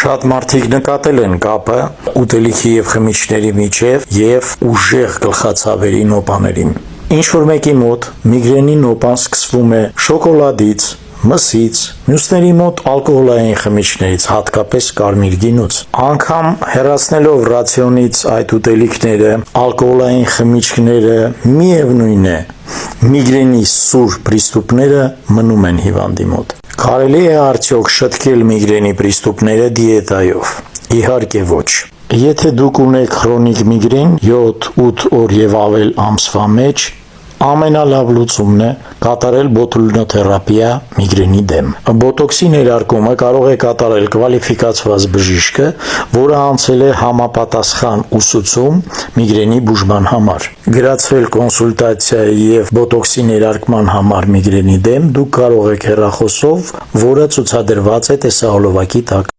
Շատ մարդիկ նկատել են կապը ուտելիքի եւ խմիչքների միջև եւ ուժեղ գլխացավերի նոպաների։ Ինչ-որ մեկի մոտ միգրենի նոպան սկսվում է շոկոլադից, մսից, մյուսների մոտ ալկոհոլային խմիչքներից, հատկապես կարմիր գինուց։ Անգամ հեռացնելով ռացիոնից այդ ուտելիքները, ալկոհոլային խմիչքները, միևնույն է, միգրենի սուր պրիստուպները մնում են հիվանդի մոտ։ Կարելի է արդյոք շտկել միգրենի պրիստուպները դիետայով։ Իհարկե ոչ։ Եթե դուք ունեք քրոնիկ միգրեն 7-8 օր եւ ավել ամսվա մեջ, ամենալավ լուծումն է կատարել բոտուլինոթերապիա միգրենի դեմ։ Բոտոքսի ներարկումը կարող է կատարել կվալիֆիկացված բժիշկը, որը անցել է համապատասխան ուսուցում միգրենի բուժման համար։ Գրացվել կոնսուլտացիայի եւ բոտոքսի ներարկման համար միգրենի դեմ դուք կարող եք հեռախոսով, որը ցուցադրված է տեսահոլովակի տակ։